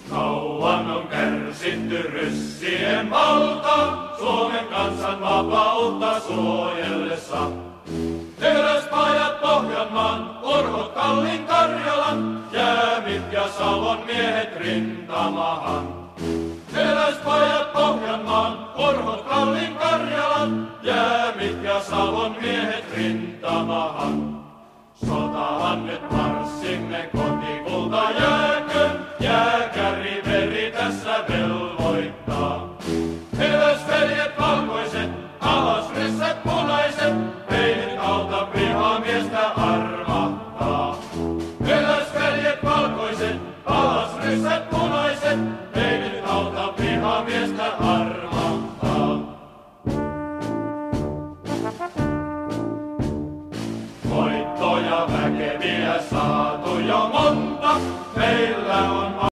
Kauan on kärsitty ryssien valta, Suomen kansan vapautta suojellessa. Teräspajat Pohjanmaan, Urhot Kallin Karjalan, Jäämit ja Savon miehet rintamahan. Teräspajat Pohjanmaan, Urhot Kallin Karjalan, Jäämit ja Savon miehet rintamahan. Sotahan nyt marssimme, kotikulta jääköön, jääkäri veri tässä velvoittaa. Teräsveljet valkoiset, alas ryssät punaiset, ei nyt auta vihamiestä armahtaa. Teräsveljet valkoiset, alas ryssät punaiset,